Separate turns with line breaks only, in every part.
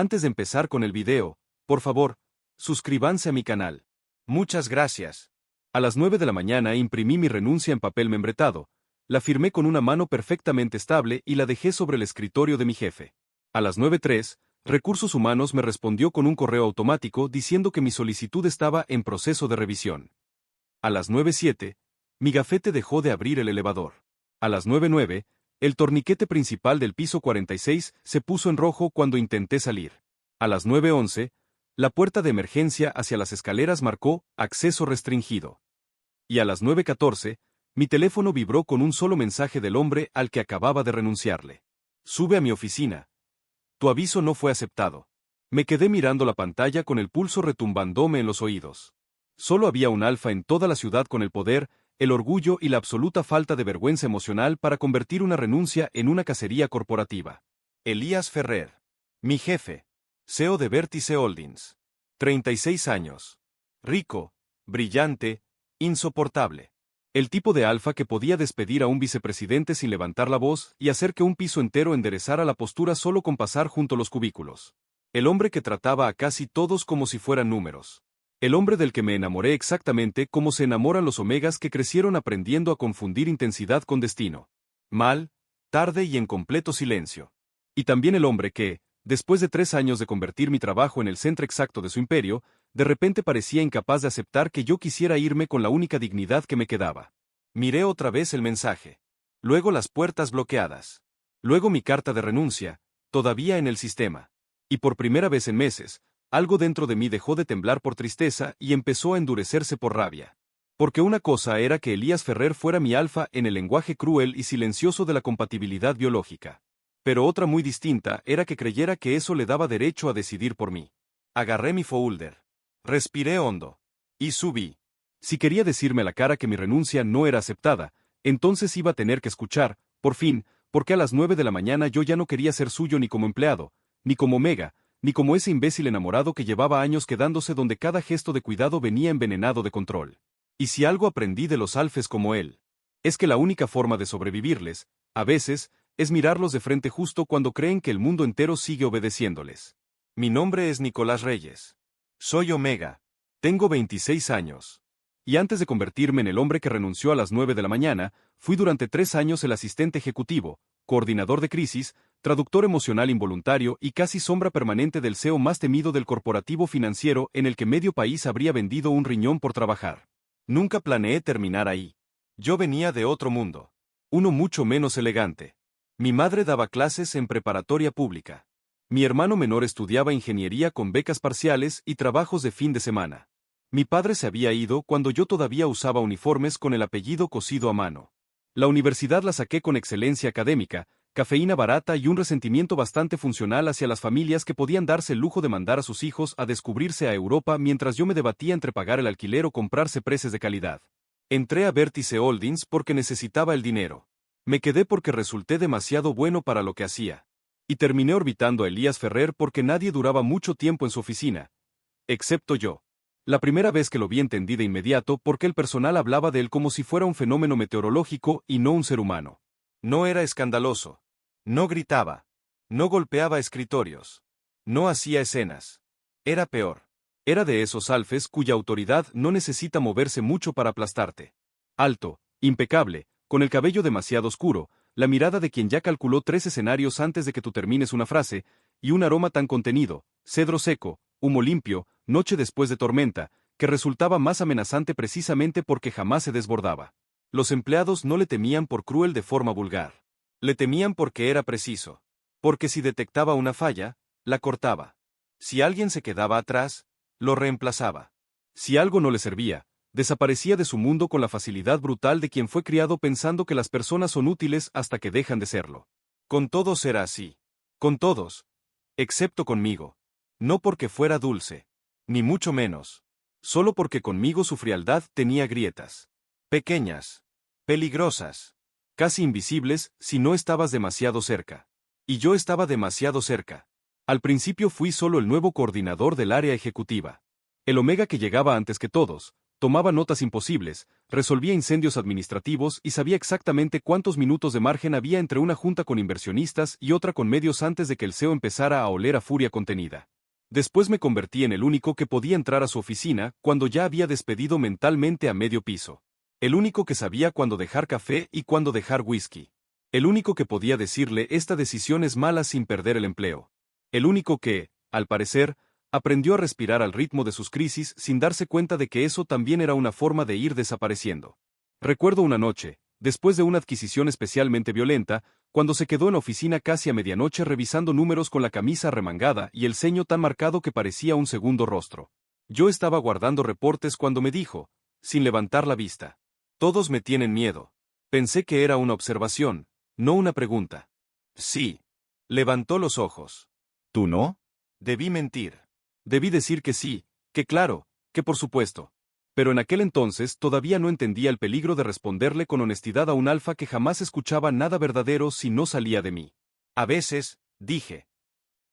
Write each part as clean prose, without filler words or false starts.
Antes de empezar con el video, por favor, suscríbanse a mi canal. Muchas gracias. A las 9 de la mañana imprimí mi renuncia en papel membretado, la firmé con una mano perfectamente estable y la dejé sobre el escritorio de mi jefe. A las 9:03, Recursos Humanos me respondió con un correo automático diciendo que mi solicitud estaba en proceso de revisión. A las 9:07, mi gafete dejó de abrir el elevador. A las 9:09, el torniquete principal del piso 46 se puso en rojo cuando intenté salir. A las 9:11, la puerta de emergencia hacia las escaleras marcó acceso restringido. Y a las 9:14, mi teléfono vibró con un solo mensaje del hombre al que acababa de renunciarle. Sube a mi oficina. Tu aviso no fue aceptado. Me quedé mirando la pantalla con el pulso retumbándome en los oídos. Solo había un alfa en toda la ciudad con el poder, el orgullo y la absoluta falta de vergüenza emocional para convertir una renuncia en una cacería corporativa. Elías Ferrer. Mi jefe. CEO de Vértice Holdings. 36 años. Rico, brillante, insoportable. El tipo de alfa que podía despedir a un vicepresidente sin levantar la voz y hacer que un piso entero enderezara la postura solo con pasar junto a los cubículos. El hombre que trataba a casi todos como si fueran números. El hombre del que me enamoré exactamente como se enamoran los omegas que crecieron aprendiendo a confundir intensidad con destino. Mal, tarde y en completo silencio. Y también el hombre que, después de 3 años de convertir mi trabajo en el centro exacto de su imperio, de repente parecía incapaz de aceptar que yo quisiera irme con la única dignidad que me quedaba. Miré otra vez el mensaje. Luego las puertas bloqueadas. Luego mi carta de renuncia, todavía en el sistema. Y por primera vez en meses, algo dentro de mí dejó de temblar por tristeza y empezó a endurecerse por rabia. Porque una cosa era que Elías Ferrer fuera mi alfa en el lenguaje cruel y silencioso de la compatibilidad biológica. Pero otra muy distinta era que creyera que eso le daba derecho a decidir por mí. Agarré mi folder. Respiré hondo. Y subí. Si quería decirme a la cara que mi renuncia no era aceptada, entonces iba a tener que escuchar, por fin, porque a las 9 de la mañana yo ya no quería ser suyo ni como empleado, ni como Omega, ni como ese imbécil enamorado que llevaba años quedándose donde cada gesto de cuidado venía envenenado de control. Y si algo aprendí de los alfes como él, es que la única forma de sobrevivirles, a veces, es mirarlos de frente justo cuando creen que el mundo entero sigue obedeciéndoles. Mi nombre es Nicolás Reyes. Soy Omega. Tengo 26 años. Y antes de convertirme en el hombre que renunció a las 9 de la mañana, fui durante 3 años el asistente ejecutivo, coordinador de crisis, traductor emocional involuntario y casi sombra permanente del CEO más temido del corporativo financiero en el que medio país habría vendido un riñón por trabajar. Nunca planeé terminar ahí. Yo venía de otro mundo. Uno mucho menos elegante. Mi madre daba clases en preparatoria pública. Mi hermano menor estudiaba ingeniería con becas parciales y trabajos de fin de semana. Mi padre se había ido cuando yo todavía usaba uniformes con el apellido cosido a mano. La universidad la saqué con excelencia académica, cafeína barata y un resentimiento bastante funcional hacia las familias que podían darse el lujo de mandar a sus hijos a descubrirse a Europa mientras yo me debatía entre pagar el alquiler o comprarse preces de calidad. Entré a Vértice Holdings porque necesitaba el dinero. Me quedé porque resulté demasiado bueno para lo que hacía. Y terminé orbitando a Elías Ferrer porque nadie duraba mucho tiempo en su oficina. Excepto yo. La primera vez que lo vi entendí de inmediato porque el personal hablaba de él como si fuera un fenómeno meteorológico y no un ser humano. No era escandaloso. No gritaba. No golpeaba escritorios. No hacía escenas. Era peor. Era de esos alfes cuya autoridad no necesita moverse mucho para aplastarte. Alto, impecable, con el cabello demasiado oscuro, la mirada de quien ya calculó 3 escenarios antes de que tú termines una frase, y un aroma tan contenido, cedro seco, humo limpio, noche después de tormenta, que resultaba más amenazante precisamente porque jamás se desbordaba. Los empleados no le temían por cruel de forma vulgar. Le temían porque era preciso. Porque si detectaba una falla, la cortaba. Si alguien se quedaba atrás, lo reemplazaba. Si algo no le servía, desaparecía de su mundo con la facilidad brutal de quien fue criado pensando que las personas son útiles hasta que dejan de serlo. Con todos era así. Con todos. Excepto conmigo. No porque fuera dulce. Ni mucho menos. Solo porque conmigo su frialdad tenía grietas. Pequeñas. Peligrosas. Casi invisibles si no estabas demasiado cerca. Y yo estaba demasiado cerca. Al principio fui solo el nuevo coordinador del área ejecutiva. El Omega que llegaba antes que todos, tomaba notas imposibles, resolvía incendios administrativos y sabía exactamente cuántos minutos de margen había entre una junta con inversionistas y otra con medios antes de que el CEO empezara a oler a furia contenida. Después me convertí en el único que podía entrar a su oficina cuando ya había despedido mentalmente a medio piso. El único que sabía cuándo dejar café y cuándo dejar whisky. El único que podía decirle esta decisión es mala sin perder el empleo. El único que, al parecer, aprendió a respirar al ritmo de sus crisis sin darse cuenta de que eso también era una forma de ir desapareciendo. Recuerdo una noche, después de una adquisición especialmente violenta, cuando se quedó en la oficina casi a medianoche revisando números con la camisa arremangada y el ceño tan marcado que parecía un segundo rostro. Yo estaba guardando reportes cuando me dijo, sin levantar la vista: todos me tienen miedo. Pensé que era una observación, no una pregunta. Sí. Levantó los ojos. ¿Tú no? Debí mentir. Debí decir que sí, que claro, que por supuesto. Pero en aquel entonces todavía no entendía el peligro de responderle con honestidad a un alfa que jamás escuchaba nada verdadero si no salía de mí. A veces, dije.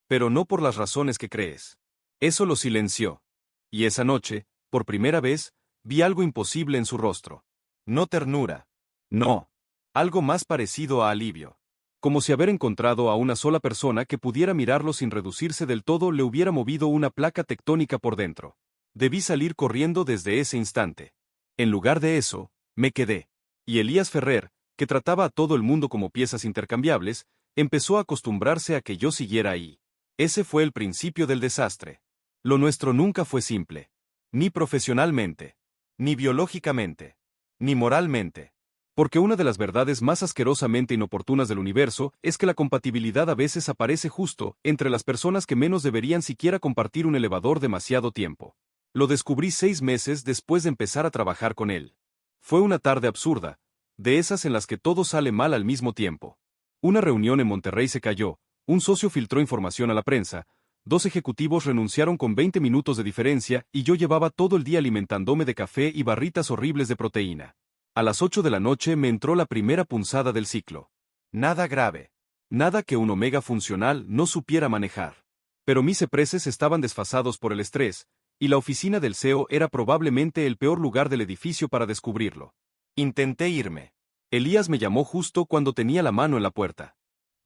Pero no por las razones que crees. Eso lo silenció. Y esa noche, por primera vez, vi algo imposible en su rostro. No ternura. No. Algo más parecido a alivio. Como si haber encontrado a una sola persona que pudiera mirarlo sin reducirse del todo le hubiera movido una placa tectónica por dentro. Debí salir corriendo desde ese instante. En lugar de eso, me quedé. Y Elías Ferrer, que trataba a todo el mundo como piezas intercambiables, empezó a acostumbrarse a que yo siguiera ahí. Ese fue el principio del desastre. Lo nuestro nunca fue simple. Ni profesionalmente. Ni biológicamente. Ni moralmente. Porque una de las verdades más asquerosamente inoportunas del universo es que la compatibilidad a veces aparece justo entre las personas que menos deberían siquiera compartir un elevador demasiado tiempo. Lo descubrí 6 meses después de empezar a trabajar con él. Fue una tarde absurda, de esas en las que todo sale mal al mismo tiempo. Una reunión en Monterrey se cayó, un socio filtró información a la prensa, 2 ejecutivos renunciaron con 20 minutos de diferencia y yo llevaba todo el día alimentándome de café y barritas horribles de proteína. A las 8 de la noche me entró la primera punzada del ciclo. Nada grave. Nada que un omega funcional no supiera manejar. Pero mis epreses estaban desfasados por el estrés, y la oficina del CEO era probablemente el peor lugar del edificio para descubrirlo. Intenté irme. Elías me llamó justo cuando tenía la mano en la puerta.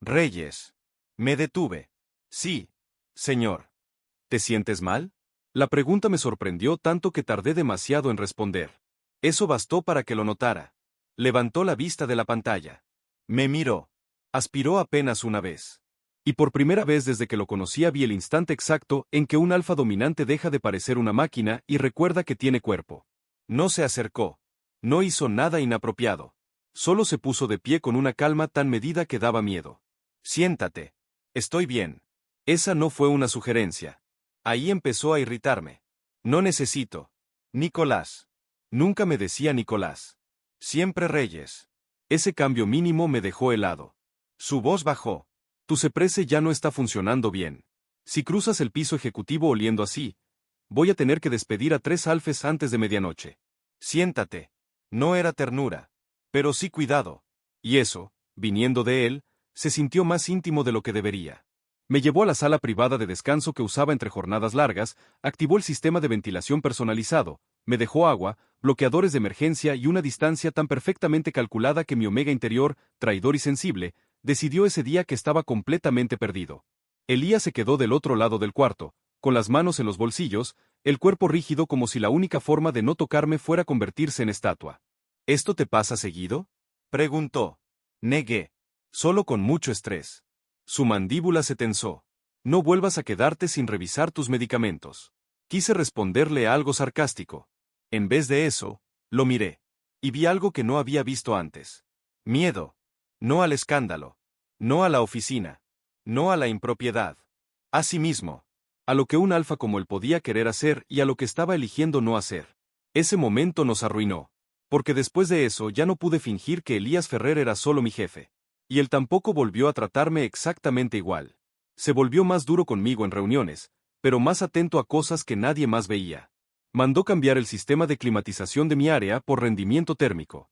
Reyes. Me detuve. Sí, señor. ¿Te sientes mal? La pregunta me sorprendió tanto que tardé demasiado en responder. Eso bastó para que lo notara. Levantó la vista de la pantalla. Me miró. Aspiró apenas una vez. Y por primera vez desde que lo conocía vi el instante exacto en que un alfa dominante deja de parecer una máquina y recuerda que tiene cuerpo. No se acercó. No hizo nada inapropiado. Solo se puso de pie con una calma tan medida que daba miedo. Siéntate. Estoy bien. Esa no fue una sugerencia. Ahí empezó a irritarme. No necesito. Nicolás. Nunca me decía Nicolás. Siempre Reyes. Ese cambio mínimo me dejó helado. Su voz bajó. Tu Ceprese ya no está funcionando bien. Si cruzas el piso ejecutivo oliendo así, voy a tener que despedir a 3 alfes antes de medianoche. Siéntate. No era ternura. Pero sí cuidado. Y eso, viniendo de él, se sintió más íntimo de lo que debería. Me llevó a la sala privada de descanso que usaba entre jornadas largas, activó el sistema de ventilación personalizado, me dejó agua, bloqueadores de emergencia y una distancia tan perfectamente calculada que mi omega interior, traidor y sensible, decidió ese día que estaba completamente perdido. Elías se quedó del otro lado del cuarto, con las manos en los bolsillos, el cuerpo rígido como si la única forma de no tocarme fuera convertirse en estatua. ¿Esto te pasa seguido? Preguntó. Negué. Solo con mucho estrés. Su mandíbula se tensó. No vuelvas a quedarte sin revisar tus medicamentos. Quise responderle algo sarcástico. En vez de eso, lo miré. Y vi algo que no había visto antes. Miedo. No al escándalo. No a la oficina. No a la impropiedad. A sí mismo. A lo que un alfa como él podía querer hacer y a lo que estaba eligiendo no hacer. Ese momento nos arruinó. Porque después de eso ya no pude fingir que Elías Ferrer era solo mi jefe. Y él tampoco volvió a tratarme exactamente igual. Se volvió más duro conmigo en reuniones, pero más atento a cosas que nadie más veía. Mandó cambiar el sistema de climatización de mi área por rendimiento térmico.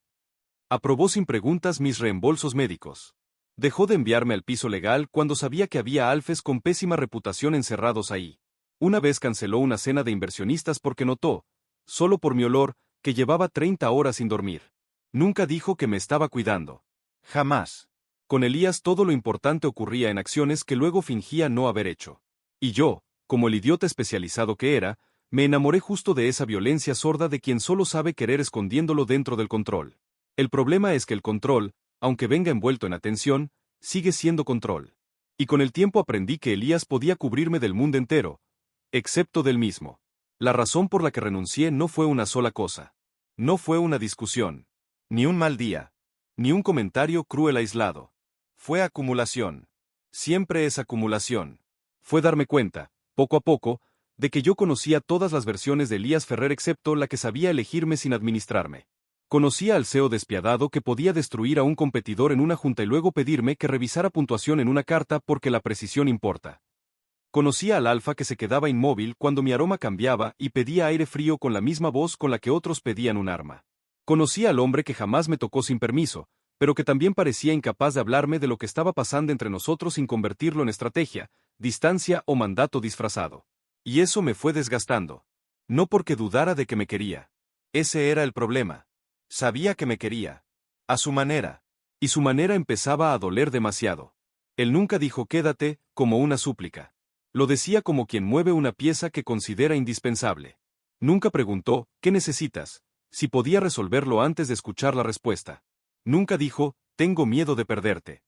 Aprobó sin preguntas mis reembolsos médicos. Dejó de enviarme al piso legal cuando sabía que había alfes con pésima reputación encerrados ahí. Una vez canceló una cena de inversionistas porque notó, solo por mi olor, que llevaba 30 horas sin dormir. Nunca dijo que me estaba cuidando. Jamás. Con Elías todo lo importante ocurría en acciones que luego fingía no haber hecho. Y yo, como el idiota especializado que era, me enamoré justo de esa violencia sorda de quien solo sabe querer escondiéndolo dentro del control. El problema es que el control, aunque venga envuelto en atención, sigue siendo control. Y con el tiempo aprendí que Elías podía cubrirme del mundo entero, excepto del mismo. La razón por la que renuncié no fue una sola cosa. No fue una discusión, ni un mal día, ni un comentario cruel aislado. Fue acumulación. Siempre es acumulación. Fue darme cuenta, poco a poco, de que yo conocía todas las versiones de Elías Ferrer excepto la que sabía elegirme sin administrarme. Conocía al CEO despiadado que podía destruir a un competidor en una junta y luego pedirme que revisara puntuación en una carta porque la precisión importa. Conocía al alfa que se quedaba inmóvil cuando mi aroma cambiaba y pedía aire frío con la misma voz con la que otros pedían un arma. Conocía al hombre que jamás me tocó sin permiso, pero que también parecía incapaz de hablarme de lo que estaba pasando entre nosotros sin convertirlo en estrategia, distancia o mandato disfrazado. Y eso me fue desgastando. No porque dudara de que me quería. Ese era el problema. Sabía que me quería. A su manera. Y su manera empezaba a doler demasiado. Él nunca dijo quédate, como una súplica. Lo decía como quien mueve una pieza que considera indispensable. Nunca preguntó, ¿qué necesitas?, si podía resolverlo antes de escuchar la respuesta. Nunca dijo, tengo miedo de perderte.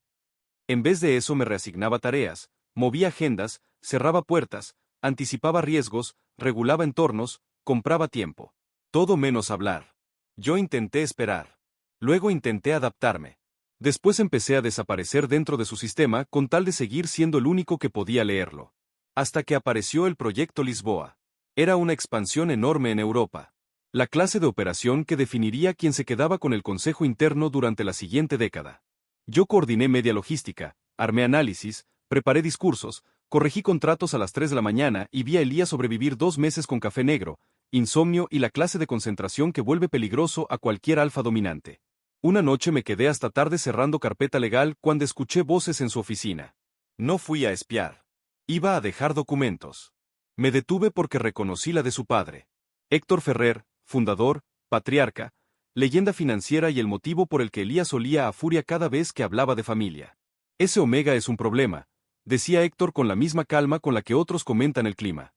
En vez de eso me reasignaba tareas, movía agendas, cerraba puertas, anticipaba riesgos, regulaba entornos, compraba tiempo. Todo menos hablar. Yo intenté esperar. Luego intenté adaptarme. Después empecé a desaparecer dentro de su sistema con tal de seguir siendo el único que podía leerlo. Hasta que apareció el Proyecto Lisboa. Era una expansión enorme en Europa. La clase de operación que definiría quién se quedaba con el consejo interno durante la siguiente década. Yo coordiné media logística, armé análisis, preparé discursos, corregí contratos a las 3 de la mañana y vi a Elías sobrevivir 2 meses con café negro, insomnio y la clase de concentración que vuelve peligroso a cualquier alfa dominante. Una noche me quedé hasta tarde cerrando carpeta legal cuando escuché voces en su oficina. No fui a espiar. Iba a dejar documentos. Me detuve porque reconocí la de su padre. Héctor Ferrer, fundador, patriarca, leyenda financiera y el motivo por el que Elías olía a furia cada vez que hablaba de familia. Ese Omega es un problema, decía Héctor con la misma calma con la que otros comentan el clima.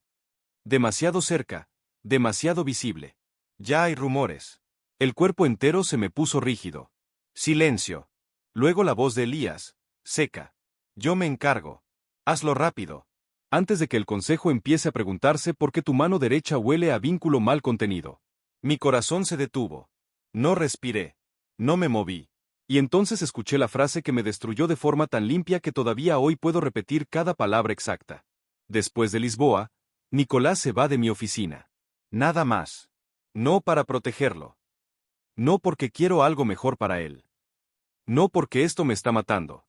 Demasiado cerca, demasiado visible. Ya hay rumores. El cuerpo entero se me puso rígido. Silencio. Luego la voz de Elías, seca. Yo me encargo. Hazlo rápido. Antes de que el consejo empiece a preguntarse por qué tu mano derecha huele a vínculo mal contenido. Mi corazón se detuvo. No respiré. No me moví. Y entonces escuché la frase que me destruyó de forma tan limpia que todavía hoy puedo repetir cada palabra exacta. Después de Lisboa, Nicolás se va de mi oficina. Nada más. No para protegerlo. No porque quiero algo mejor para él. No porque esto me está matando.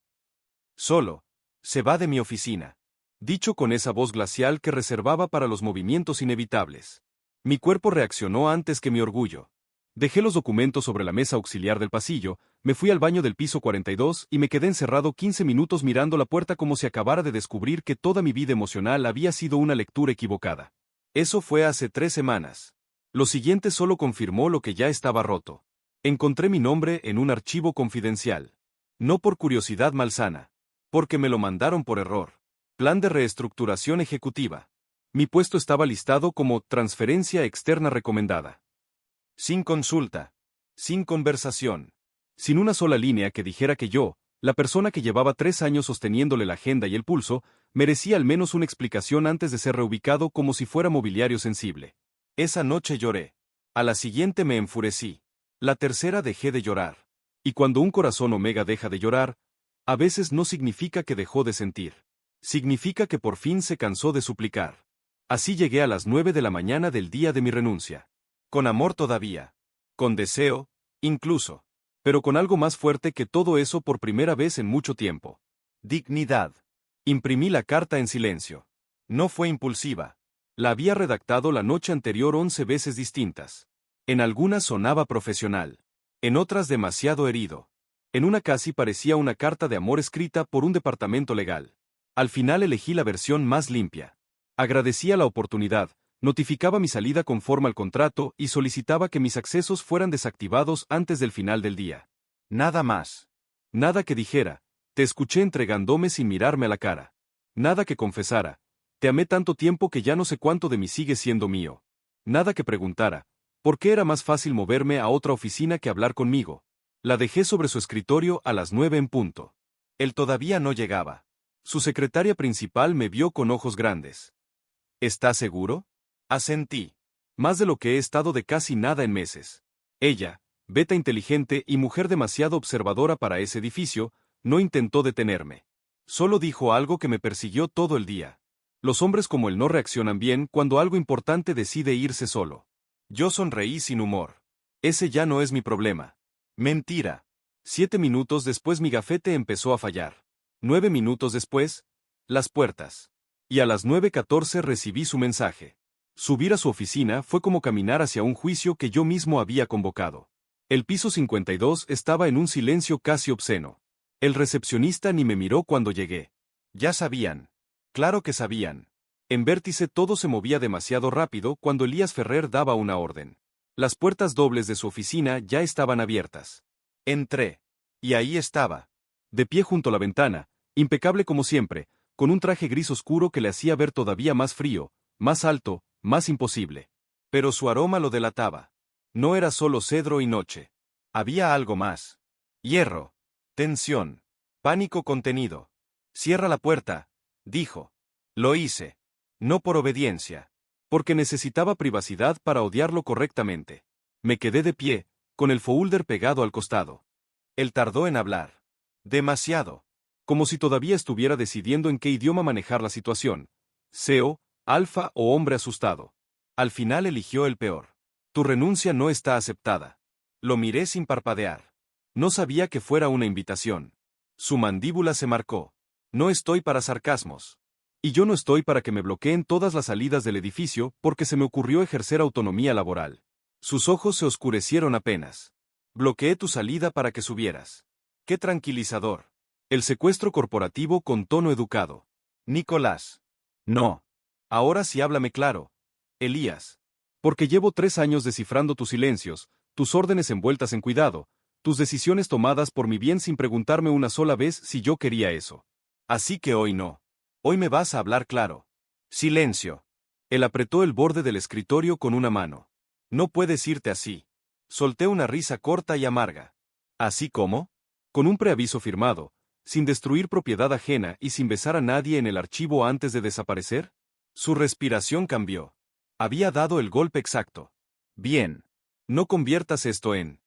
Solo, se va de mi oficina. Dicho con esa voz glacial que reservaba para los movimientos inevitables. Mi cuerpo reaccionó antes que mi orgullo. Dejé los documentos sobre la mesa auxiliar del pasillo, me fui al baño del piso 42 y me quedé encerrado 15 minutos mirando la puerta como si acabara de descubrir que toda mi vida emocional había sido una lectura equivocada. Eso fue hace 3 semanas. Lo siguiente solo confirmó lo que ya estaba roto. Encontré mi nombre en un archivo confidencial. No por curiosidad malsana. Porque me lo mandaron por error. Plan de reestructuración ejecutiva. Mi puesto estaba listado como transferencia externa recomendada. Sin consulta. Sin conversación. Sin una sola línea que dijera que yo, la persona que llevaba 3 años sosteniéndole la agenda y el pulso, merecía al menos una explicación antes de ser reubicado como si fuera mobiliario sensible. Esa noche lloré. A la siguiente me enfurecí. La tercera dejé de llorar. Y cuando un corazón Omega deja de llorar, a veces no significa que dejó de sentir. Significa que por fin se cansó de suplicar. Así llegué a las 9 de la mañana del día de mi renuncia. Con amor todavía. Con deseo, incluso. Pero con algo más fuerte que todo eso por primera vez en mucho tiempo. Dignidad. Imprimí la carta en silencio. No fue impulsiva. La había redactado la noche anterior 11 veces distintas. En algunas sonaba profesional. En otras demasiado herido. En una casi parecía una carta de amor escrita por un departamento legal. Al final elegí la versión más limpia. Agradecía la oportunidad, Notificaba mi salida conforme al contrato y solicitaba que mis accesos fueran desactivados antes del final del día. Nada más. Nada que dijera, te escuché entregándome sin mirarme a la cara. Nada que confesara, te amé tanto tiempo que ya no sé cuánto de mí sigue siendo mío. Nada que preguntara, ¿por qué era más fácil moverme a otra oficina que hablar conmigo? La dejé sobre su escritorio a las 9 en punto. Él todavía no llegaba. Su secretaria principal me vio con ojos grandes. ¿Estás seguro? Asentí. Más de lo que he estado de casi nada en meses. Ella, beta inteligente y mujer demasiado observadora para ese edificio, no intentó detenerme. Solo dijo algo que me persiguió todo el día. Los hombres como él no reaccionan bien cuando algo importante decide irse solo. Yo sonreí sin humor. Ese ya no es mi problema. Mentira. 7 minutos después mi gafete empezó a fallar. 9 minutos después, las puertas. Y a las 9:14 recibí su mensaje. Subir a su oficina fue como caminar hacia un juicio que yo mismo había convocado. El piso 52 estaba en un silencio casi obsceno. El recepcionista ni me miró cuando llegué. Ya sabían. Claro que sabían. En Vértice todo se movía demasiado rápido cuando Elías Ferrer daba una orden. Las puertas dobles de su oficina ya estaban abiertas. Entré. Y ahí estaba. De pie junto a la ventana, impecable como siempre, con un traje gris oscuro que le hacía ver todavía más frío, más alto, más imposible. Pero su aroma lo delataba. No era solo cedro y noche. Había algo más. Hierro. Tensión. Pánico contenido. Cierra la puerta, dijo. Lo hice. No por obediencia. Porque necesitaba privacidad para odiarlo correctamente. Me quedé de pie, con el folder pegado al costado. Él tardó en hablar. Demasiado. Como si todavía estuviera decidiendo en qué idioma manejar la situación. CEO, alfa o hombre asustado. Al final eligió el peor. Tu renuncia no está aceptada. Lo miré sin parpadear. No sabía que fuera una invitación. Su mandíbula se marcó. No estoy para sarcasmos. Y yo no estoy para que me bloqueen todas las salidas del edificio porque se me ocurrió ejercer autonomía laboral. Sus ojos se oscurecieron apenas. Bloqueé tu salida para que subieras. Qué tranquilizador. El secuestro corporativo con tono educado. Nicolás. No. Ahora sí háblame claro. Elías. Porque llevo 3 años descifrando tus silencios, tus órdenes envueltas en cuidado, tus decisiones tomadas por mi bien sin preguntarme una sola vez si yo quería eso. Así que hoy no. Hoy me vas a hablar claro. Silencio. Él apretó el borde del escritorio con una mano. No puedes irte así. Solté una risa corta y amarga. ¿Así como? Con un preaviso firmado, sin destruir propiedad ajena y sin besar a nadie en el archivo antes de desaparecer. Su respiración cambió. Había dado el golpe exacto. Bien. No conviertas esto en...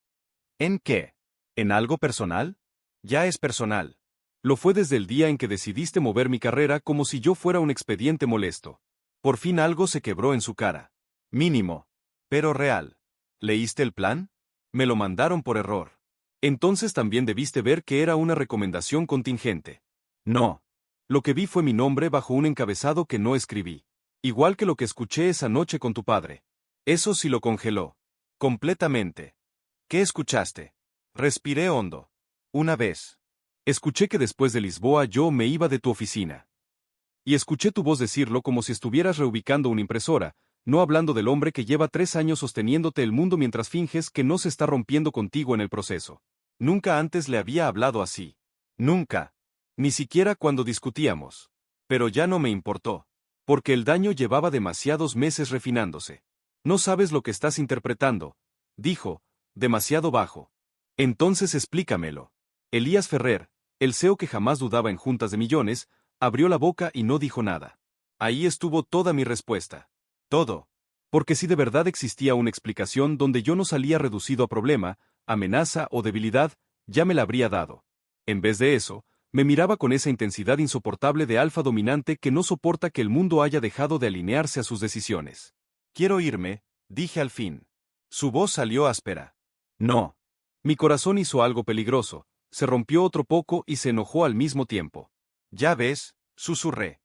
¿En qué? ¿En algo personal? Ya es personal. Lo fue desde el día en que decidiste mover mi carrera como si yo fuera un expediente molesto. Por fin algo se quebró en su cara. Mínimo. Pero real. ¿Leíste el plan? Me lo mandaron por error. Entonces también debiste ver que era una recomendación contingente. No. Lo que vi fue mi nombre bajo un encabezado que no escribí. Igual que lo que escuché esa noche con tu padre. Eso sí lo congeló. Completamente. ¿Qué escuchaste? Respiré hondo. Una vez. Escuché que después de Lisboa yo me iba de tu oficina. Y escuché tu voz decirlo como si estuvieras reubicando una impresora, no hablando del hombre que lleva 3 años sosteniéndote el mundo mientras finges que no se está rompiendo contigo en el proceso. Nunca antes le había hablado así. Nunca. Ni siquiera cuando discutíamos. Pero ya no me importó. Porque el daño llevaba demasiados meses refinándose. No sabes lo que estás interpretando, dijo, demasiado bajo. Entonces explícamelo. Elías Ferrer, el CEO que jamás dudaba en juntas de millones, abrió la boca y no dijo nada. Ahí estuvo toda mi respuesta. Todo. Porque si de verdad existía una explicación donde yo no salía reducido a problema, amenaza o debilidad, ya me la habría dado. En vez de eso, me miraba con esa intensidad insoportable de alfa dominante que no soporta que el mundo haya dejado de alinearse a sus decisiones. Quiero irme, dije al fin. Su voz salió áspera. No. Mi corazón hizo algo peligroso, se rompió otro poco y se enojó al mismo tiempo. Ya ves, susurré.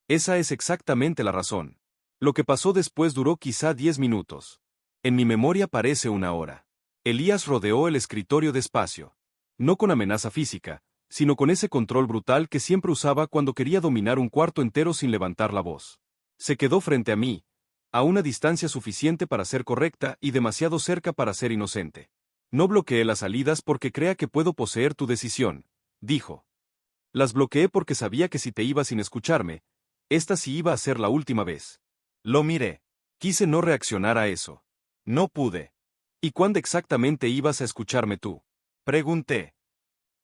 Esa es exactamente la razón. Lo que pasó después duró quizá 10 minutos. En mi memoria parece una hora. Elías rodeó el escritorio despacio. No con amenaza física, sino con ese control brutal que siempre usaba cuando quería dominar un cuarto entero sin levantar la voz. Se quedó frente a mí, A una distancia suficiente para ser correcta y demasiado cerca para ser inocente. No bloqueé las salidas porque crea que puedo poseer tu decisión, dijo. Las bloqueé porque sabía que si te ibas sin escucharme, esta sí iba a ser la última vez. Lo miré. Quise no reaccionar a eso. No pude. ¿Y cuándo exactamente ibas a escucharme tú? Pregunté.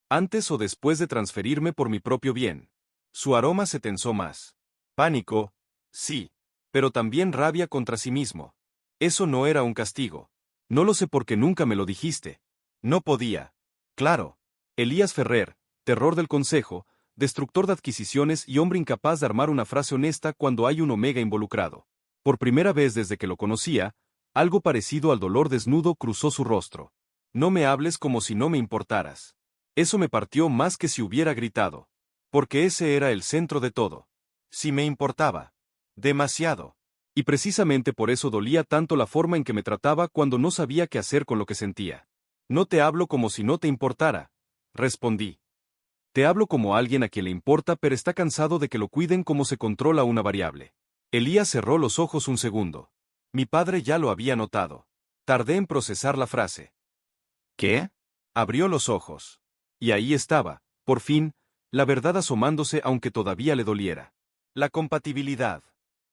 ¿Antes o después de transferirme por mi propio bien? Su aroma se tensó más. Pánico, sí. Pero también rabia contra sí mismo. Eso no era un castigo. No lo sé porque nunca me lo dijiste. No podía. Claro. Elías Ferrer, terror del consejo, destructor de adquisiciones y hombre incapaz de armar una frase honesta cuando hay un omega involucrado. Por primera vez desde que lo conocía, algo parecido al dolor desnudo cruzó su rostro. No me hables como si no me importaras. Eso me partió más que si hubiera gritado. Porque ese era el centro de todo. Si me importaba. Demasiado. Y precisamente por eso dolía tanto la forma en que me trataba cuando no sabía qué hacer con lo que sentía. No te hablo como si no te importara, respondí. Te hablo como alguien a quien le importa pero está cansado de que lo cuiden como se controla una variable. Elías cerró los ojos un segundo. Mi padre ya lo había notado. Tardé en procesar la frase. ¿Qué? Abrió los ojos. Y ahí estaba, por fin, la verdad asomándose aunque todavía le doliera. La compatibilidad.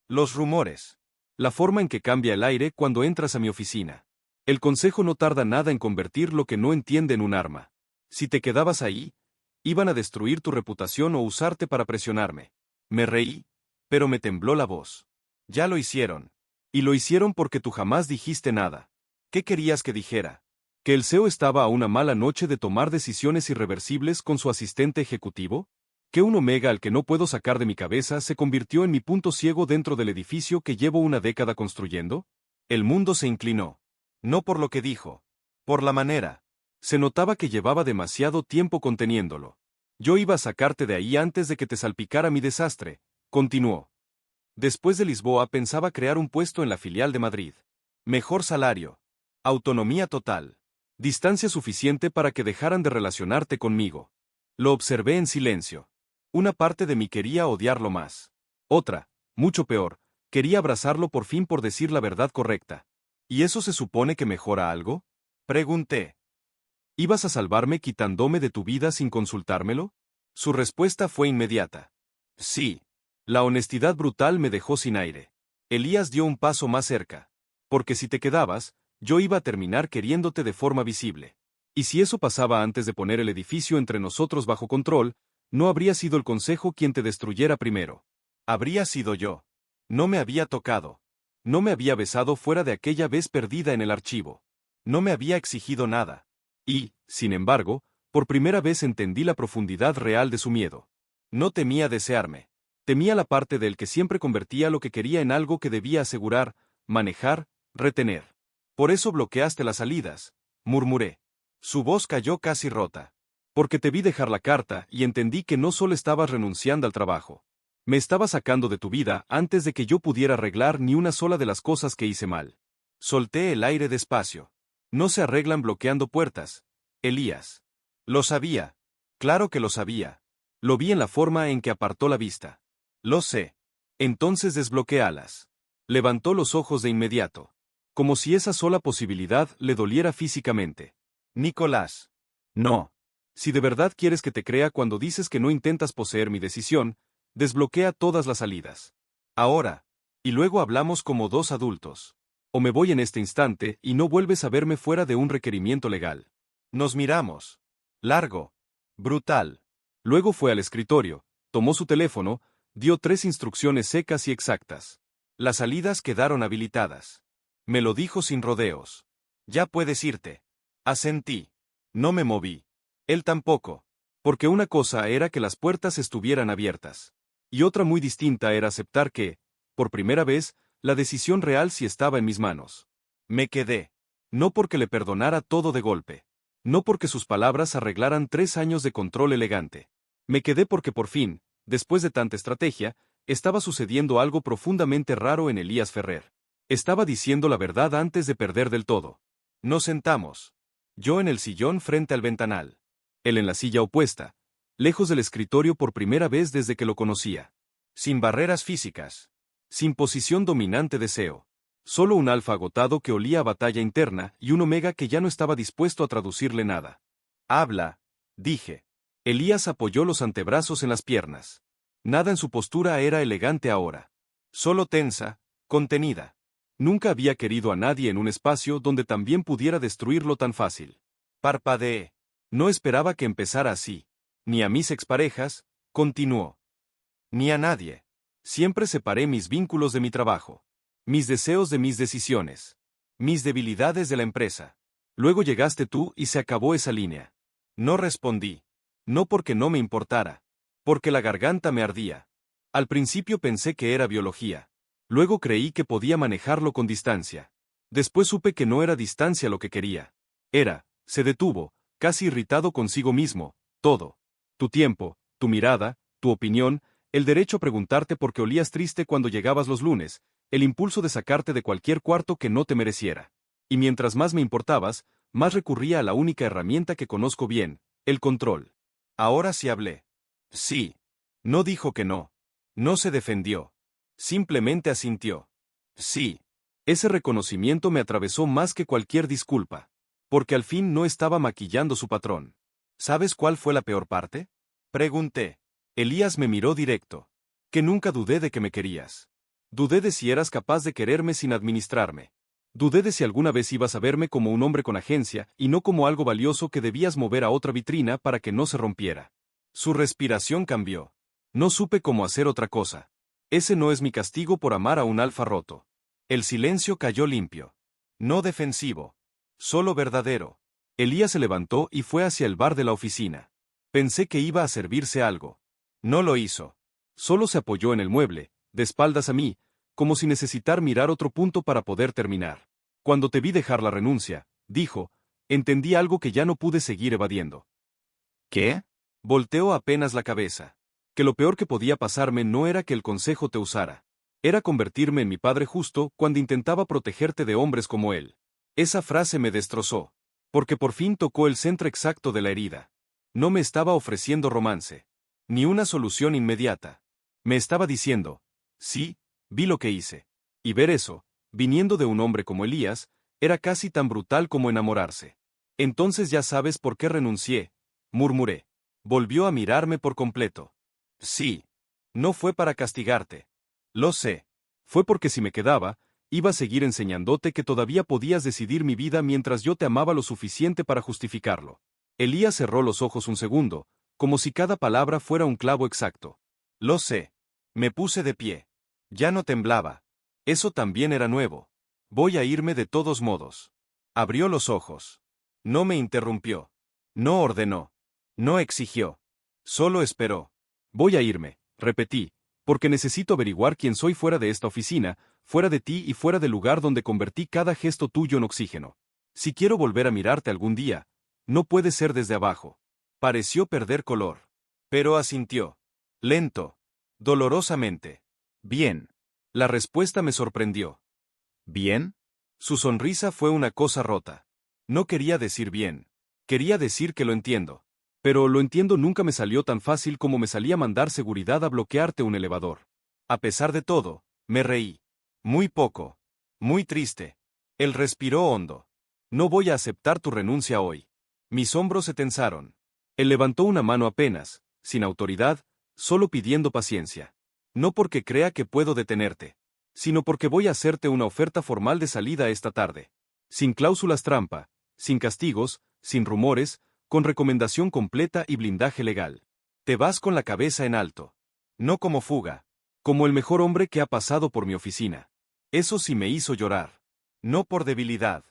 Los rumores. La forma en que cambia el aire cuando entras a mi oficina. El consejo no tarda nada en convertir lo que no entiende en un arma. Si te quedabas ahí, iban a destruir tu reputación o usarte para presionarme. Me reí, pero me tembló la voz. Ya lo hicieron. Y lo hicieron porque tú jamás dijiste nada. ¿Qué querías que dijera? ¿Que el CEO estaba a una mala noche de tomar decisiones irreversibles con su asistente ejecutivo? ¿Que un omega al que no puedo sacar de mi cabeza se convirtió en mi punto ciego dentro del edificio que llevo una década construyendo? El mundo se inclinó. No por lo que dijo. Por la manera. Se notaba que llevaba demasiado tiempo conteniéndolo. Yo iba a sacarte de ahí antes de que te salpicara mi desastre, continuó. Después de Lisboa pensaba crear un puesto en la filial de Madrid. Mejor salario. Autonomía total. Distancia suficiente para que dejaran de relacionarte conmigo. Lo observé en silencio. Una parte de mí quería odiarlo más. Otra, mucho peor, quería abrazarlo por fin por decir la verdad correcta. ¿Y eso se supone que mejora algo? Pregunté. ¿Ibas a salvarme quitándome de tu vida sin consultármelo? Su respuesta fue inmediata. Sí. La honestidad brutal me dejó sin aire. Elías dio un paso más cerca. Porque si te quedabas, yo iba a terminar queriéndote de forma visible. Y si eso pasaba antes de poner el edificio entre nosotros bajo control, no habría sido el consejo quien te destruyera primero. Habría sido yo. No me había tocado. No me había besado fuera de aquella vez perdida en el archivo. No me había exigido nada. Y, sin embargo, por primera vez entendí la profundidad real de su miedo. No temía desearme. Temía la parte del que siempre convertía lo que quería en algo que debía asegurar, manejar, retener. Por eso bloqueaste las salidas, murmuré. Su voz cayó casi rota. Porque te vi dejar la carta y entendí que no solo estabas renunciando al trabajo. Me estabas sacando de tu vida antes de que yo pudiera arreglar ni una sola de las cosas que hice mal. Solté el aire despacio. No se arreglan bloqueando puertas, Elías. Lo sabía. Claro que lo sabía. Lo vi en la forma en que apartó la vista. Lo sé. Entonces desbloquéalas. Levantó los ojos de inmediato. Como si esa sola posibilidad le doliera físicamente. Nicolás. No. Si de verdad quieres que te crea cuando dices que no intentas poseer mi decisión, desbloquea todas las salidas. Ahora. Y luego hablamos como dos adultos. O me voy en este instante y no vuelves a verme fuera de un requerimiento legal. Nos miramos. Largo. Brutal. Luego fue al escritorio, tomó su teléfono, dio 3 instrucciones secas y exactas. Las salidas quedaron habilitadas. Me lo dijo sin rodeos. Ya puedes irte. Asentí. No me moví. Él tampoco. Porque una cosa era que las puertas estuvieran abiertas. Y otra muy distinta era aceptar que, por primera vez, la decisión real sí estaba en mis manos. Me quedé. No porque le perdonara todo de golpe. No porque sus palabras arreglaran 3 años de control elegante. Me quedé porque por fin, después de tanta estrategia, estaba sucediendo algo profundamente raro en Elías Ferrer. Estaba diciendo la verdad antes de perder del todo. Nos sentamos. Yo en el sillón frente al ventanal. Él en la silla opuesta, lejos del escritorio por primera vez desde que lo conocía. Sin barreras físicas. Sin posición dominante deseo. Solo un alfa agotado que olía a batalla interna y un omega que ya no estaba dispuesto a traducirle nada. Habla, dije. Elías apoyó los antebrazos en las piernas. Nada en su postura era elegante ahora. Solo tensa, contenida. Nunca había querido a nadie en un espacio donde también pudiera destruirlo tan fácil. Parpadeé. No esperaba que empezara así. Ni a mis exparejas, continuó. Ni a nadie. Siempre separé mis vínculos de mi trabajo. Mis deseos de mis decisiones. Mis debilidades de la empresa. Luego llegaste tú y se acabó esa línea. No respondí. No porque no me importara. Porque la garganta me ardía. Al principio pensé que era biología. Luego creí que podía manejarlo con distancia. Después supe que no era distancia lo que quería. Se detuvo, casi irritado consigo mismo, todo. Tu tiempo, tu mirada, tu opinión, el derecho a preguntarte por qué olías triste cuando llegabas los lunes, el impulso de sacarte de cualquier cuarto que no te mereciera. Y mientras más me importabas, más recurría a la única herramienta que conozco bien, el control. Ahora sí hablé. Sí. No dijo que no. No se defendió. Simplemente asintió. Sí. Ese reconocimiento me atravesó más que cualquier disculpa. Porque al fin no estaba maquillando su patrón. ¿Sabes cuál fue la peor parte? Pregunté. Elías me miró directo. Que nunca dudé de que me querías. Dudé de si eras capaz de quererme sin administrarme. Dudé de si alguna vez ibas a verme como un hombre con agencia y no como algo valioso que debías mover a otra vitrina para que no se rompiera. Su respiración cambió. No supe cómo hacer otra cosa. Ese no es mi castigo por amar a un alfa roto. El silencio cayó limpio. No defensivo. Solo verdadero. Elías se levantó y fue hacia el bar de la oficina. Pensé que iba a servirse algo. No lo hizo. Solo se apoyó en el mueble, de espaldas a mí, como si necesitar mirar otro punto para poder terminar. Cuando te vi dejar la renuncia, dijo, entendí algo que ya no pude seguir evadiendo. ¿Qué? Volteó apenas la cabeza. Que lo peor que podía pasarme no era que el consejo te usara. Era convertirme en mi padre justo cuando intentaba protegerte de hombres como él. Esa frase me destrozó. Porque por fin tocó el centro exacto de la herida. No me estaba ofreciendo romance. Ni una solución inmediata. Me estaba diciendo, sí, vi lo que hice. Y ver eso, viniendo de un hombre como Elías, era casi tan brutal como enamorarse. Entonces ya sabes por qué renuncié, murmuré. Volvió a mirarme por completo. Sí. No fue para castigarte. Lo sé. Fue porque si me quedaba, iba a seguir enseñándote que todavía podías decidir mi vida mientras yo te amaba lo suficiente para justificarlo. Elías cerró los ojos un segundo, como si cada palabra fuera un clavo exacto. Lo sé. Me puse de pie. Ya no temblaba. Eso también era nuevo. Voy a irme de todos modos. Abrió los ojos. No me interrumpió. No ordenó. No exigió. Solo esperó. Voy a irme, repetí, porque necesito averiguar quién soy fuera de esta oficina, fuera de ti y fuera del lugar donde convertí cada gesto tuyo en oxígeno. Si quiero volver a mirarte algún día, no puede ser desde abajo. Pareció perder color. Pero asintió. Lento. Dolorosamente. Bien. La respuesta me sorprendió. ¿Bien? Su sonrisa fue una cosa rota. No quería decir bien. Quería decir que lo entiendo. Pero lo entiendo nunca me salió tan fácil como me salía mandar seguridad a bloquearte un elevador. A pesar de todo, me reí. Muy poco. Muy triste. Él respiró hondo. No voy a aceptar tu renuncia hoy. Mis hombros se tensaron. Él levantó una mano apenas, sin autoridad, solo pidiendo paciencia. No porque crea que puedo detenerte, sino porque voy a hacerte una oferta formal de salida esta tarde. Sin cláusulas trampa, sin castigos, sin rumores, con recomendación completa y blindaje legal. Te vas con la cabeza en alto. No como fuga. Como el mejor hombre que ha pasado por mi oficina. Eso sí me hizo llorar. No por debilidad.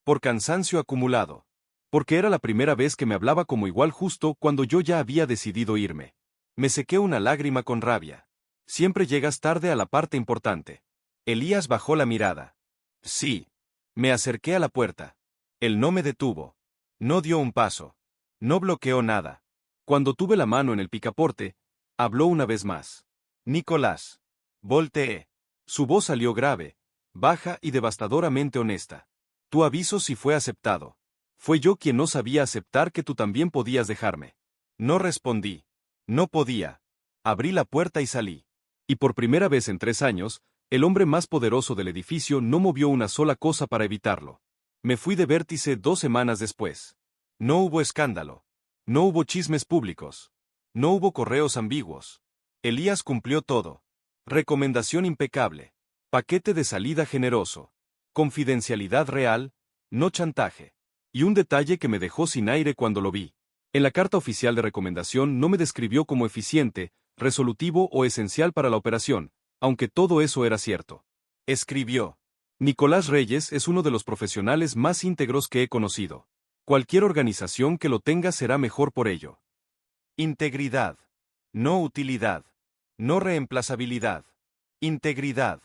Por cansancio acumulado. Porque era la primera vez que me hablaba como igual justo cuando yo ya había decidido irme. Me sequé una lágrima con rabia. Siempre llegas tarde a la parte importante. Elías bajó la mirada. Sí. Me acerqué a la puerta. Él no me detuvo. No dio un paso. No bloqueó nada. Cuando tuve la mano en el picaporte, habló una vez más. Nicolás. Volteé. Su voz salió grave, baja y devastadoramente honesta. Tu aviso sí fue aceptado. Fue yo quien no sabía aceptar que tú también podías dejarme. No respondí. No podía. Abrí la puerta y salí. Y por primera vez en 3 años, El hombre más poderoso del edificio no movió una sola cosa para evitarlo. Me fui de vértice 2 semanas después. No hubo escándalo. No hubo chismes públicos. No hubo correos ambiguos. Elías cumplió todo. Recomendación impecable. Paquete de salida generoso. Confidencialidad real, no chantaje. Y un detalle que me dejó sin aire cuando lo vi. En la carta oficial de recomendación no me describió como eficiente, resolutivo o esencial para la operación, aunque todo eso era cierto. Escribió: Nicolás Reyes es uno de los profesionales más íntegros que he conocido. Cualquier organización que lo tenga será mejor por ello. Integridad. No utilidad. No reemplazabilidad. Integridad.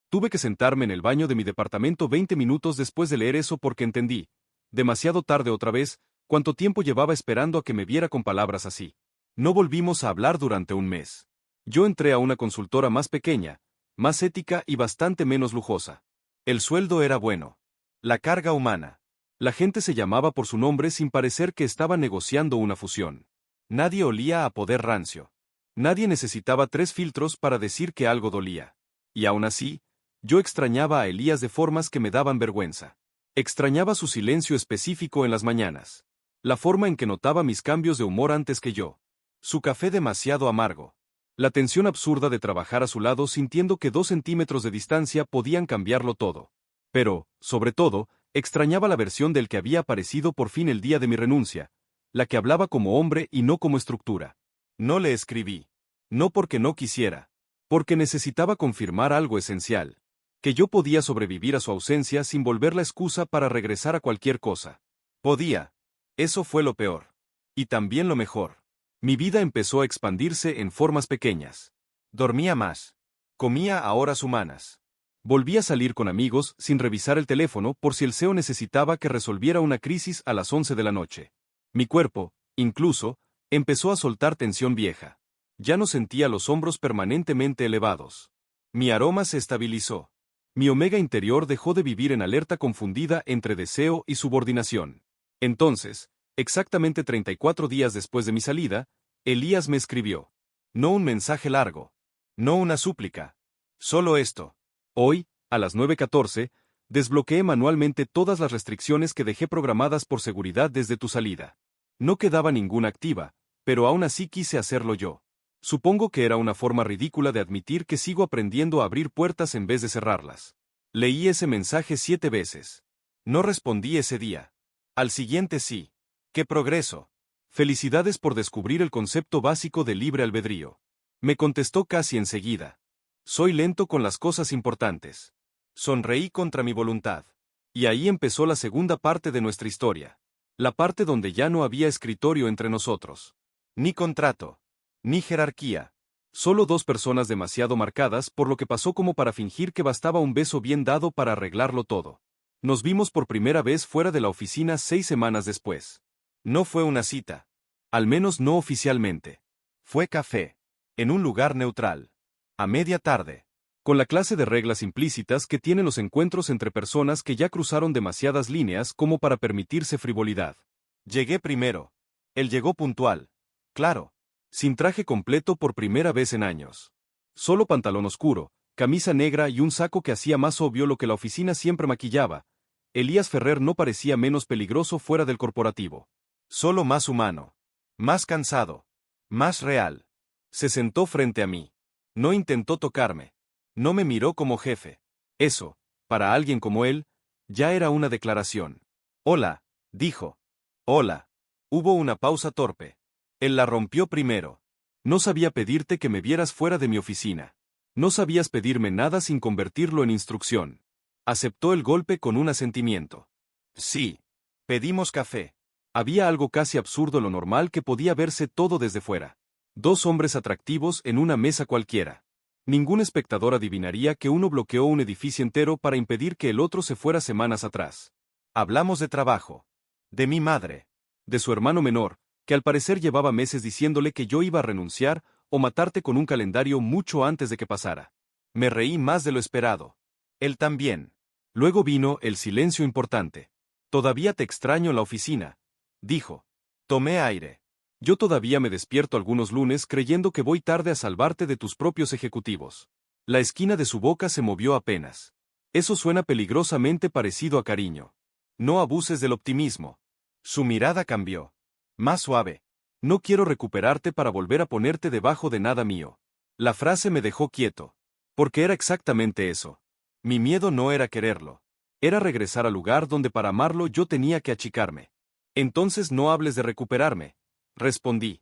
Tuve que sentarme en el baño de mi departamento 20 minutos después de leer eso porque entendí, demasiado tarde otra vez, cuánto tiempo llevaba esperando a que me viera con palabras así. No volvimos a hablar durante un mes. Yo entré a una consultora más pequeña, más ética y bastante menos lujosa. El sueldo era bueno. La carga humana. La gente se llamaba por su nombre sin parecer que estaba negociando una fusión. Nadie olía a poder rancio. Nadie necesitaba 3 filtros para decir que algo dolía. Y aún así, yo extrañaba a Elías de formas que me daban vergüenza. Extrañaba su silencio específico en las mañanas. La forma en que notaba mis cambios de humor antes que yo. Su café demasiado amargo. La tensión absurda de trabajar a su lado sintiendo que 2 centímetros de distancia podían cambiarlo todo. Pero, sobre todo, extrañaba la versión del que había aparecido por fin el día de mi renuncia, la que hablaba como hombre y no como estructura. No le escribí. No porque no quisiera. Porque necesitaba confirmar algo esencial. Que yo podía sobrevivir a su ausencia sin volver la excusa para regresar a cualquier cosa. Podía. Eso fue lo peor. Y también lo mejor. Mi vida empezó a expandirse en formas pequeñas. Dormía más. Comía a horas humanas. Volví a salir con amigos sin revisar el teléfono por si el CEO necesitaba que resolviera una crisis a las 11 de la noche. Mi cuerpo, incluso, empezó a soltar tensión vieja. Ya no sentía los hombros permanentemente elevados. Mi aroma se estabilizó. Mi omega interior dejó de vivir en alerta confundida entre deseo y subordinación. Entonces, exactamente 34 días después de mi salida, Elías me escribió. No un mensaje largo. No una súplica. Solo esto. Hoy, a las 9:14, desbloqueé manualmente todas las restricciones que dejé programadas por seguridad desde tu salida. No quedaba ninguna activa, pero aún así quise hacerlo yo. Supongo que era una forma ridícula de admitir que sigo aprendiendo a abrir puertas en vez de cerrarlas. Leí ese mensaje 7 veces. No respondí ese día. Al siguiente sí. ¡Qué progreso! Felicidades por descubrir el concepto básico de libre albedrío. Me contestó casi enseguida. Soy lento con las cosas importantes. Sonreí contra mi voluntad. Y ahí empezó la segunda parte de nuestra historia. La parte donde ya no había escritorio entre nosotros. Ni contrato. Ni jerarquía. Solo 2 personas demasiado marcadas por lo que pasó como para fingir que bastaba un beso bien dado para arreglarlo todo. Nos vimos por primera vez fuera de la oficina 6 semanas después. No fue una cita. Al menos no oficialmente. Fue café. En un lugar neutral. A media tarde. Con la clase de reglas implícitas que tienen los encuentros entre personas que ya cruzaron demasiadas líneas como para permitirse frivolidad. Llegué primero. Él llegó puntual. Claro. Sin traje completo por primera vez en años. Solo pantalón oscuro, camisa negra y un saco que hacía más obvio lo que la oficina siempre maquillaba. Elías Ferrer no parecía menos peligroso fuera del corporativo. Solo más humano. Más cansado. Más real. Se sentó frente a mí. No intentó tocarme. No me miró como jefe. Eso, para alguien como él, ya era una declaración. Hola, dijo. Hola. Hubo una pausa torpe. Él la rompió primero. No sabía pedirte que me vieras fuera de mi oficina. No sabías pedirme nada sin convertirlo en instrucción. Aceptó el golpe con un asentimiento. Sí. Pedimos café. Había algo casi absurdo en lo normal que podía verse todo desde fuera. 2 hombres atractivos en una mesa cualquiera. Ningún espectador adivinaría que uno bloqueó un edificio entero para impedir que el otro se fuera semanas atrás. Hablamos de trabajo. De mi madre. De su hermano menor, que al parecer llevaba meses diciéndole que yo iba a renunciar o matarte con un calendario mucho antes de que pasara. Me reí más de lo esperado. Él también. Luego vino el silencio importante. Todavía te extraño en la oficina, dijo. Tomé aire. Yo todavía me despierto algunos lunes creyendo que voy tarde a salvarte de tus propios ejecutivos. La esquina de su boca se movió apenas. Eso suena peligrosamente parecido a cariño. No abuses del optimismo. Su mirada cambió. Más suave. No quiero recuperarte para volver a ponerte debajo de nada mío. La frase me dejó quieto. Porque era exactamente eso. Mi miedo no era quererlo. Era regresar al lugar donde para amarlo yo tenía que achicarme. Entonces no hables de recuperarme, respondí.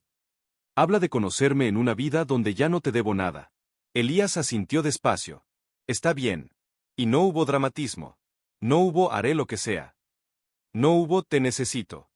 Habla de conocerme en una vida donde ya no te debo nada. Elías asintió despacio. Está bien. Y no hubo dramatismo. No hubo haré lo que sea. No hubo te necesito.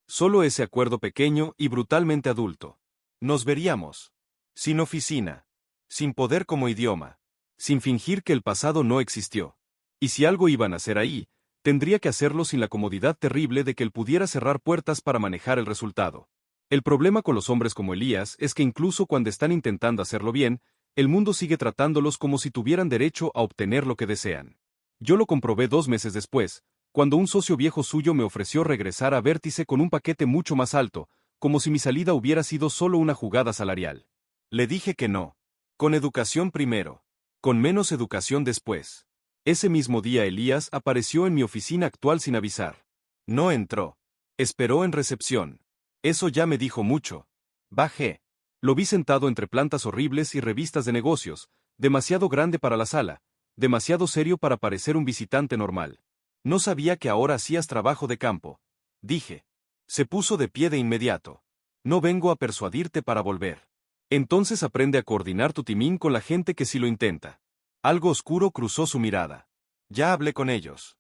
Solo ese acuerdo pequeño y brutalmente adulto. Nos veríamos. Sin oficina. Sin poder como idioma. Sin fingir que el pasado no existió. Y si algo iban a hacer ahí, tendría que hacerlo sin la comodidad terrible de que él pudiera cerrar puertas para manejar el resultado. El problema con los hombres como Elías es que incluso cuando están intentando hacerlo bien, el mundo sigue tratándolos como si tuvieran derecho a obtener lo que desean. Yo lo comprobé 2 meses después, cuando un socio viejo suyo me ofreció regresar a Vértice con un paquete mucho más alto, como si mi salida hubiera sido solo una jugada salarial. Le dije que no. Con educación primero. Con menos educación después. Ese mismo día Elías apareció en mi oficina actual sin avisar. No entró. Esperó en recepción. Eso ya me dijo mucho. Bajé. Lo vi sentado entre plantas horribles y revistas de negocios, demasiado grande para la sala, demasiado serio para parecer un visitante normal. No sabía que ahora hacías trabajo de campo, dije. Se puso de pie de inmediato. No vengo a persuadirte para volver. Entonces aprende a coordinar tu timín con la gente que sí lo intenta. Algo oscuro cruzó su mirada. Ya hablé con ellos.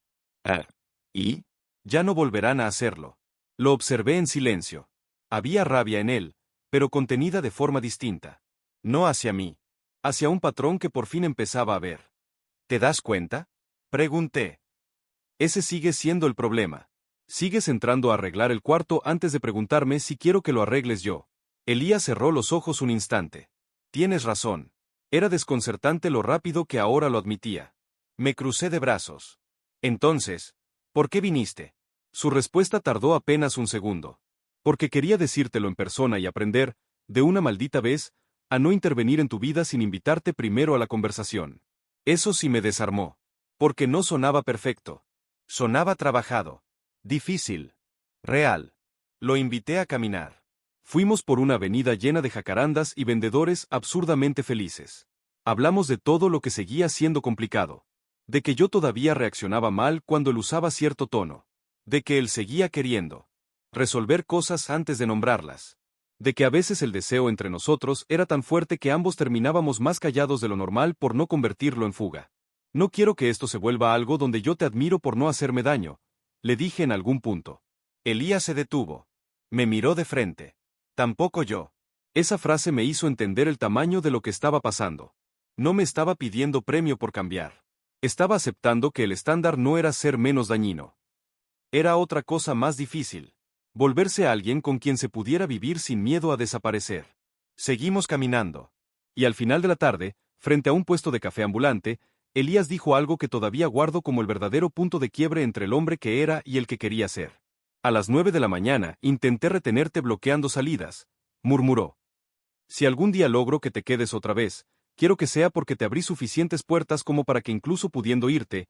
¿Y? Ya no volverán a hacerlo. Lo observé en silencio. Había rabia en él, pero contenida de forma distinta. No hacia mí. Hacia un patrón que por fin empezaba a ver. ¿Te das cuenta? Pregunté. Ese sigue siendo el problema. Sigues entrando a arreglar el cuarto antes de preguntarme si quiero que lo arregles yo. Elías cerró los ojos un instante. Tienes razón. Era desconcertante lo rápido que ahora lo admitía. Me crucé de brazos. Entonces, ¿por qué viniste? Su respuesta tardó apenas un segundo. Porque quería decírtelo en persona y aprender, de una maldita vez, a no intervenir en tu vida sin invitarte primero a la conversación. Eso sí me desarmó. Porque no sonaba perfecto. Sonaba trabajado. Difícil. Real. Lo invité a caminar. Fuimos por una avenida llena de jacarandas y vendedores absurdamente felices. Hablamos de todo lo que seguía siendo complicado. De que yo todavía reaccionaba mal cuando él usaba cierto tono. De que él seguía queriendo resolver cosas antes de nombrarlas. De que a veces el deseo entre nosotros era tan fuerte que ambos terminábamos más callados de lo normal por no convertirlo en fuga. No quiero que esto se vuelva algo donde yo te admiro por no hacerme daño, le dije en algún punto. Elías se detuvo. Me miró de frente. Tampoco yo. Esa frase me hizo entender el tamaño de lo que estaba pasando. No me estaba pidiendo premio por cambiar. Estaba aceptando que el estándar no era ser menos dañino. Era otra cosa más difícil. Volverse a alguien con quien se pudiera vivir sin miedo a desaparecer. Seguimos caminando. Y al final de la tarde, frente a un puesto de café ambulante, Elías dijo algo que todavía guardo como el verdadero punto de quiebre entre el hombre que era y el que quería ser. A las 9 de la mañana, intenté retenerte bloqueando salidas, murmuró. Si algún día logro que te quedes otra vez, quiero que sea porque te abrí suficientes puertas como para que incluso pudiendo irte,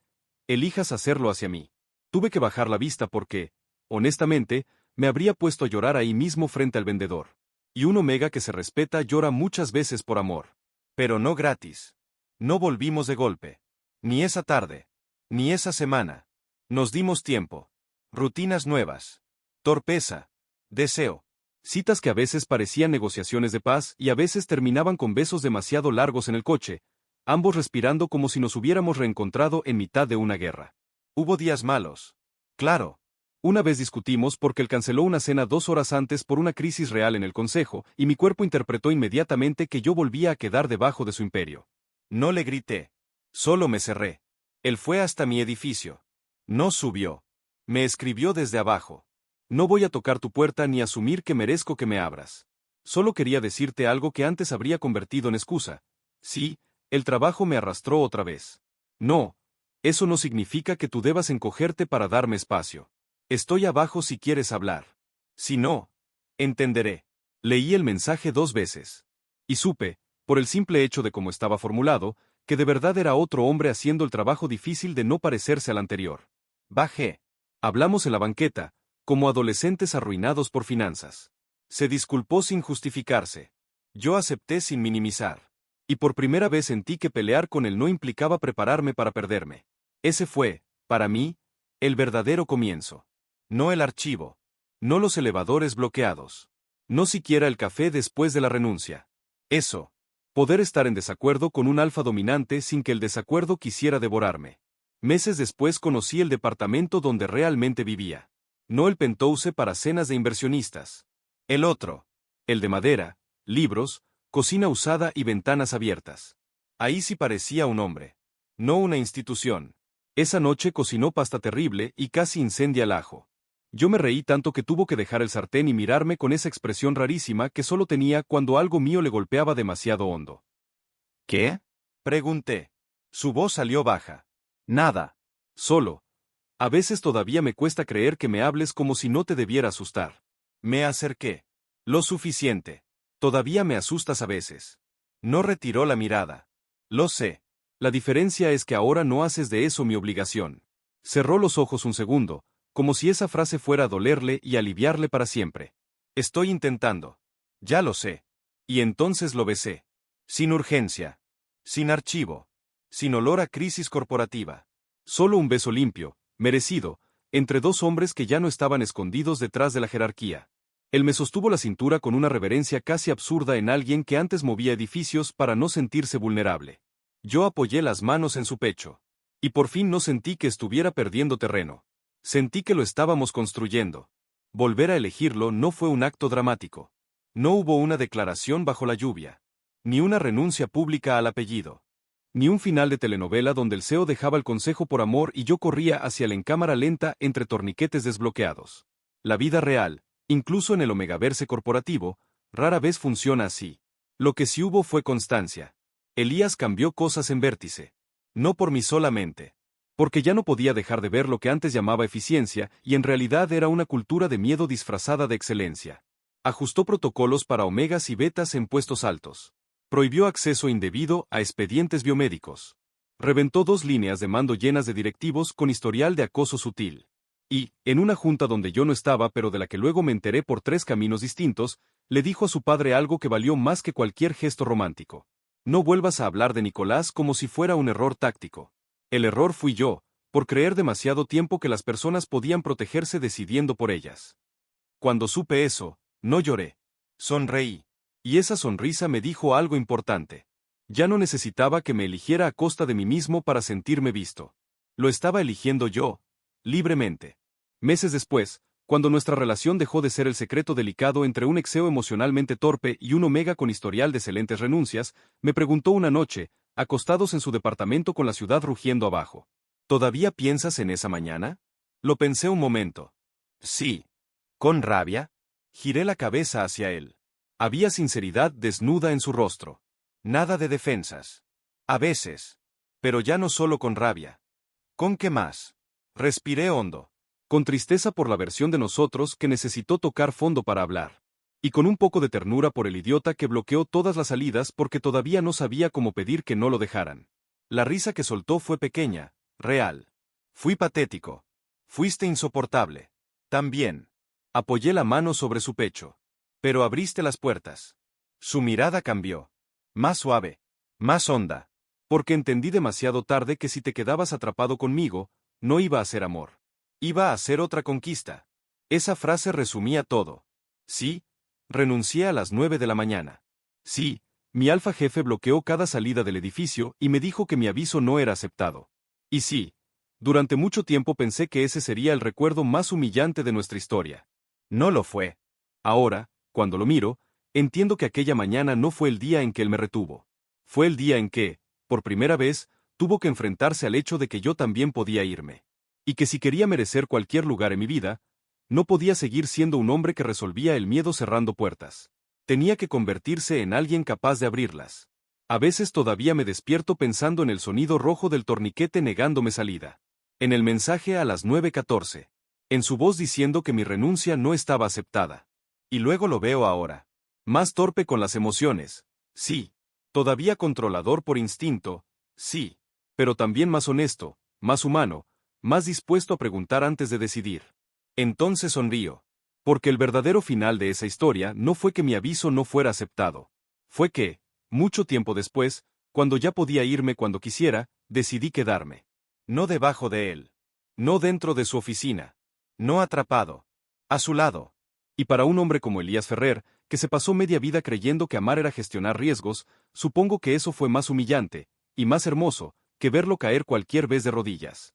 elijas hacerlo hacia mí. Tuve que bajar la vista porque, honestamente, me habría puesto a llorar ahí mismo frente al vendedor. Y un omega que se respeta llora muchas veces por amor. Pero no gratis. No volvimos de golpe. Ni esa tarde. Ni esa semana. Nos dimos tiempo. Rutinas nuevas. Torpeza. Deseo. Citas que a veces parecían negociaciones de paz y a veces terminaban con besos demasiado largos en el coche, ambos respirando como si nos hubiéramos reencontrado en mitad de una guerra. Hubo días malos. Claro. Una vez discutimos porque él canceló una cena 2 horas antes por una crisis real en el consejo, y mi cuerpo interpretó inmediatamente que yo volvía a quedar debajo de su imperio. No le grité. Solo me cerré. Él fue hasta mi edificio. No subió. Me escribió desde abajo. No voy a tocar tu puerta ni asumir que merezco que me abras. Solo quería decirte algo que antes habría convertido en excusa. Sí, el trabajo me arrastró otra vez. No, eso no significa que tú debas encogerte para darme espacio. Estoy abajo si quieres hablar. Si no, entenderé. Leí el mensaje 2 veces. Y supe, por el simple hecho de cómo estaba formulado, que de verdad era otro hombre haciendo el trabajo difícil de no parecerse al anterior. Bajé. Hablamos en la banqueta, como adolescentes arruinados por finanzas. Se disculpó sin justificarse. Yo acepté sin minimizar. Y por primera vez sentí que pelear con él no implicaba prepararme para perderme. Ese fue, para mí, el verdadero comienzo. No el archivo. No los elevadores bloqueados. No siquiera el café después de la renuncia. Eso. Poder estar en desacuerdo con un alfa dominante sin que el desacuerdo quisiera devorarme. Meses después conocí el departamento donde realmente vivía. No el penthouse para cenas de inversionistas. El otro. El de madera, libros, cocina usada y ventanas abiertas. Ahí sí parecía un hombre. No una institución. Esa noche cocinó pasta terrible y casi incendia el ajo. Yo me reí tanto que tuvo que dejar el sartén y mirarme con esa expresión rarísima que solo tenía cuando algo mío le golpeaba demasiado hondo. ¿Qué? Pregunté. Su voz salió baja. Nada. Solo. A veces todavía me cuesta creer que me hables como si no te debiera asustar. Me acerqué. Lo suficiente. Todavía me asustas a veces. No retiró la mirada. Lo sé. La diferencia es que ahora no haces de eso mi obligación. Cerró los ojos un segundo, como si esa frase fuera a dolerle y aliviarle para siempre. Estoy intentando. Ya lo sé. Y entonces lo besé. Sin urgencia. Sin archivo. Sin olor a crisis corporativa. Solo un beso limpio, merecido, entre dos hombres que ya no estaban escondidos detrás de la jerarquía. Él me sostuvo la cintura con una reverencia casi absurda en alguien que antes movía edificios para no sentirse vulnerable. Yo apoyé las manos en su pecho. Y por fin no sentí que estuviera perdiendo terreno. Sentí que lo estábamos construyendo. Volver a elegirlo no fue un acto dramático. No hubo una declaración bajo la lluvia. Ni una renuncia pública al apellido. Ni un final de telenovela donde el CEO dejaba el consejo por amor y yo corría hacia la encámara lenta entre torniquetes desbloqueados. La vida real, incluso en el omegaverse corporativo, rara vez funciona así. Lo que sí hubo fue constancia. Elías cambió cosas en vértice. No por mí solamente. Porque ya no podía dejar de ver lo que antes llamaba eficiencia y en realidad era una cultura de miedo disfrazada de excelencia. Ajustó protocolos para omegas y betas en puestos altos. Prohibió acceso indebido a expedientes biomédicos. Reventó 2 líneas de mando llenas de directivos con historial de acoso sutil. Y, en una junta donde yo no estaba pero de la que luego me enteré por 3 caminos distintos, le dijo a su padre algo que valió más que cualquier gesto romántico. No vuelvas a hablar de Nicolás como si fuera un error táctico. El error fui yo, por creer demasiado tiempo que las personas podían protegerse decidiendo por ellas. Cuando supe eso, no lloré. Sonreí. Y esa sonrisa me dijo algo importante. Ya no necesitaba que me eligiera a costa de mí mismo para sentirme visto. Lo estaba eligiendo yo, libremente. Meses después, cuando nuestra relación dejó de ser el secreto delicado entre un exeo emocionalmente torpe y un omega con historial de excelentes renuncias, me preguntó una noche, acostados en su departamento con la ciudad rugiendo abajo. ¿Todavía piensas en esa mañana? Lo pensé un momento. Sí. ¿Con rabia? Giré la cabeza hacia él. Había sinceridad desnuda en su rostro. Nada de defensas. A veces. Pero ya no solo con rabia. ¿Con qué más? Respiré hondo. Con tristeza por la versión de nosotros que necesitó tocar fondo para hablar. Y con un poco de ternura por el idiota que bloqueó todas las salidas porque todavía no sabía cómo pedir que no lo dejaran. La risa que soltó fue pequeña, real. Fui patético. Fuiste insoportable. También. Apoyé la mano sobre su pecho. Pero abriste las puertas. Su mirada cambió. Más suave. Más honda. Porque entendí demasiado tarde que si te quedabas atrapado conmigo, no iba a ser amor. Iba a ser otra conquista. Esa frase resumía todo. Sí, renuncié a las 9 de la mañana. Sí, mi alfa jefe bloqueó cada salida del edificio y me dijo que mi aviso no era aceptado. Y sí, durante mucho tiempo pensé que ese sería el recuerdo más humillante de nuestra historia. No lo fue. Ahora, cuando lo miro, entiendo que aquella mañana no fue el día en que él me retuvo. Fue el día en que, por primera vez, tuvo que enfrentarse al hecho de que yo también podía irme. Y que si quería merecer cualquier lugar en mi vida, no podía seguir siendo un hombre que resolvía el miedo cerrando puertas. Tenía que convertirse en alguien capaz de abrirlas. A veces todavía me despierto pensando en el sonido rojo del torniquete negándome salida. En el mensaje a las 9:14. En su voz diciendo que mi renuncia no estaba aceptada. Y luego lo veo ahora. Más torpe con las emociones. Sí. Todavía controlador por instinto, sí, pero también más honesto, más humano, más dispuesto a preguntar antes de decidir. Entonces sonrío. Porque el verdadero final de esa historia no fue que mi aviso no fuera aceptado. Fue que, mucho tiempo después, cuando ya podía irme cuando quisiera, decidí quedarme. No debajo de él. No dentro de su oficina. No atrapado. A su lado. Y para un hombre como Elías Ferrer, que se pasó media vida creyendo que amar era gestionar riesgos, supongo que eso fue más humillante, y más hermoso, que verlo caer cualquier vez de rodillas.